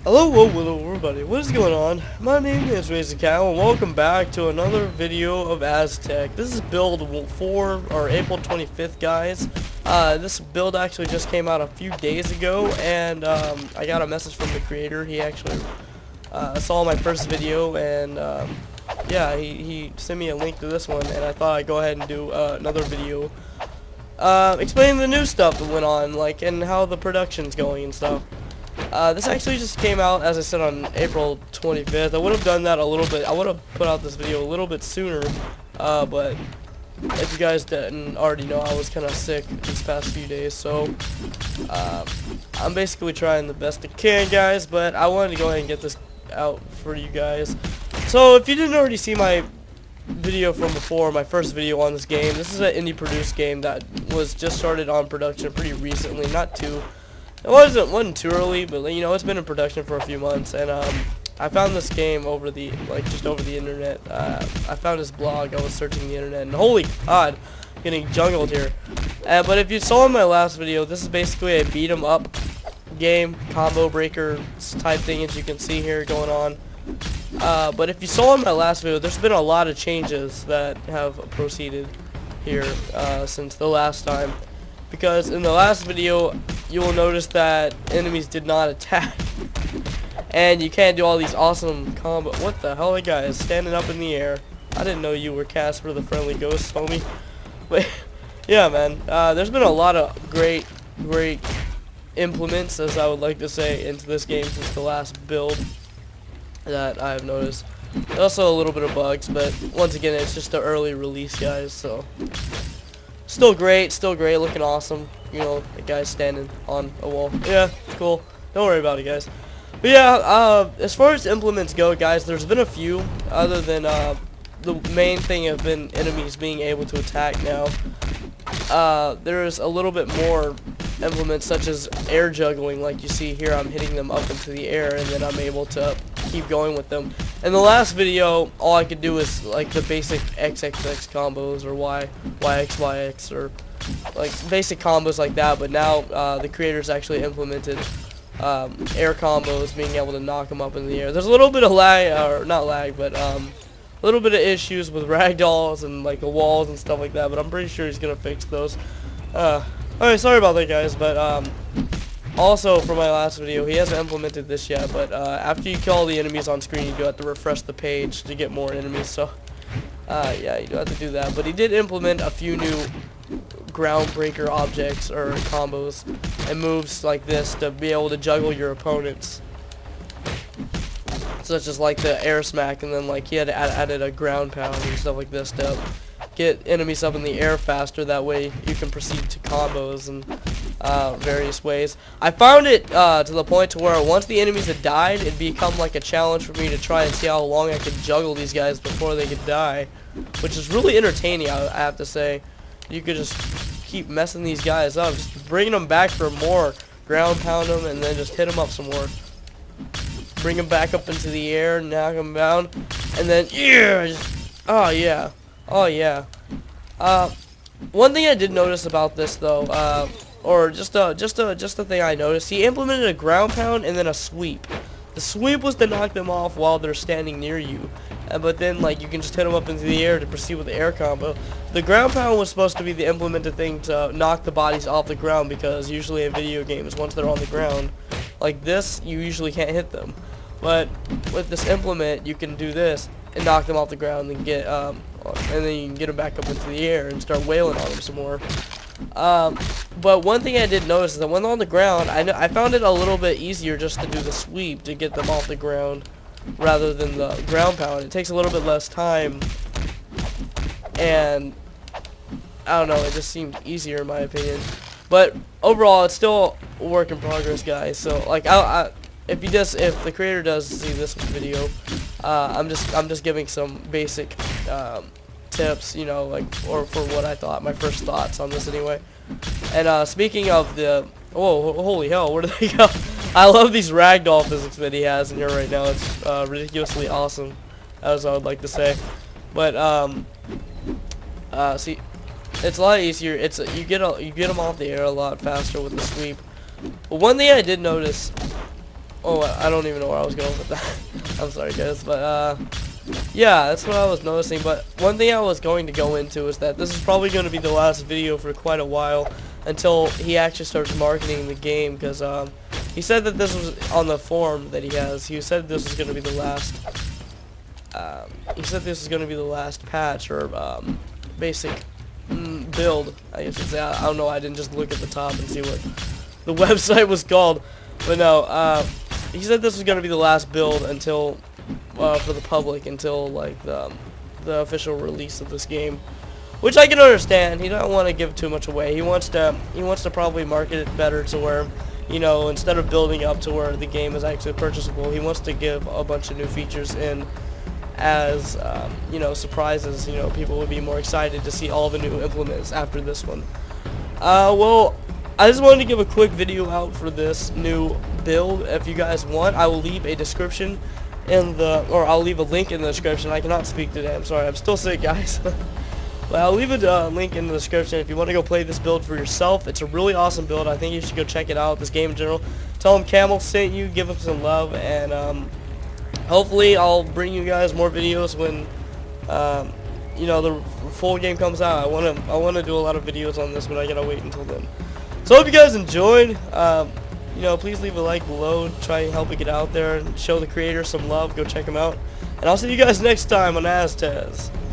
Hello everybody, what is going on? My name is Raising Cow and welcome back to another video of Aztez. This is build 4, or April 25th, guys. This build actually just came out a few days ago, and I got a message from the creator. He actually saw my first video, and yeah, he sent me a link to this one, and I thought I'd go ahead and do another video explaining the new stuff that went on, like, and how the production's going and stuff. This actually just came out, as I said, on April 25th. I would have done that a little bit. I would have put out this video a little bit sooner, but if you guys didn't already know, I was kind of sick these past few days, so I'm basically trying the best I can, guys, but I wanted to go ahead and get this out for you guys. So if you didn't already see my video from before, my first video on this game, this is an indie produced game that was just started on production pretty recently, it wasn't too early, but you know, it's been in production for a few months, and I found this game just over the internet. I found his blog. I was searching the internet, and holy god, getting jungled here. But if you saw in my last video, this is basically a beat 'em up game, combo breaker type thing, as you can see here going on. But if you saw in my last video, there's been a lot of changes that have proceeded here since the last time. Because in the last video, you will notice that enemies did not attack. And you can't do all these awesome combo. What the hell, guys? Standing up in the air. I didn't know you were Casper the Friendly Ghost, homie. But yeah, man. There's been a lot of great implements, as I would like to say, into this game since the last build that I have noticed. There's also a little bit of bugs, but once again, it's just an early release, guys, so still great, looking awesome. You know, the guy's standing on a wall. Yeah, cool. Don't worry about it, guys. But yeah, as far as implements go, guys, there's been a few, other than the main thing have been enemies being able to attack now. There's a little bit more implements, such as air juggling, like you see here. I'm hitting them up into the air, and then I'm able to keep going with them. In the last video, all I could do was like the basic XXX combos, or YXYX, or like basic combos like that. But now the creators actually implemented air combos, being able to knock them up in the air. There's a little bit of lag, or not lag, but a little bit of issues with ragdolls and like the walls and stuff like that. But I'm pretty sure he's gonna fix those. Alright, sorry about that, guys, but also for my last video, he hasn't implemented this yet, but after you kill all the enemies on screen, you do have to refresh the page to get more enemies, so yeah, you do have to do that. But he did implement a few new groundbreaker objects, or combos, and moves like this to be able to juggle your opponents, such as like the air smack, and then like he had added a ground pound and stuff like this to get enemies up in the air faster. That way you can proceed to combos and various ways. I found it to the point to where once the enemies had died, it'd become like a challenge for me to try and see how long I could juggle these guys before they could die, which is really entertaining, I have to say. You could just keep messing these guys up, just bringing them back for more, ground pound them, and then just hit them up some more. Bring them back up into the air, knock them down, and then oh yeah. One thing I did notice about this, though, or just a thing I noticed, he implemented a ground pound and then a sweep. The sweep was to knock them off while they're standing near you, but then like you can just hit them up into the air to proceed with the air combo. The ground pound was supposed to be the implemented thing to knock the bodies off the ground, because usually in video games, once they're on the ground like this, you usually can't hit them. But with this implement, you can do this and knock them off the ground and get and then you can get them back up into the air and start wailing on them some more. But one thing I did notice is that when they're on the ground, I found it a little bit easier just to do the sweep to get them off the ground rather than the ground pound. It takes a little bit less time, and I don't know, it just seemed easier in my opinion. But overall, it's still a work in progress, guys. So like if the creator does see this video, I'm just giving some basic tips, you know, like, or for what I thought, my first thoughts on this anyway. And speaking of the, whoa, holy hell, where did they go? I love these ragdoll physics that he has in here right now. It's ridiculously awesome, as I would like to say. But see, it's a lot easier. You get them off the air a lot faster with the sweep. But one thing I did notice, oh, I don't even know where I was going with that. I'm sorry, guys, but yeah, that's what I was noticing. But one thing I was going to go into is that this is probably going to be the last video for quite a while until he actually starts marketing the game, because he said that this was on the forum that he has. He said this was going to be the last. He said this is going to be the last patch or basic build. I guess you'd say. I don't know. I didn't just look at the top and see what the website was called, but no. He said this was going to be the last build until for the public, until like the official release of this game, which I can understand. He don't want to give too much away. He wants to probably market it better to where, you know, instead of building up to where the game is actually purchasable, he wants to give a bunch of new features in as you know, surprises. You know, people would be more excited to see all the new implements after this one. Well, I just wanted to give a quick video out for this new build. If you guys want, I will leave a description I'll leave a link in the description. I cannot speak today, I'm sorry, I'm still sick, guys. But I'll leave a link in the description if you want to go play this build for yourself. It's a really awesome build. I think you should go check it out, this game in general. Tell him Camel sent you, give him some love, and hopefully I'll bring you guys more videos when you know, the full game comes out. I want to do a lot of videos on this, but I gotta wait until then. So I hope you guys enjoyed. You know, please leave a like below, try and help it get out there, and show the creator some love. Go check him out, and I'll see you guys next time on Aztez.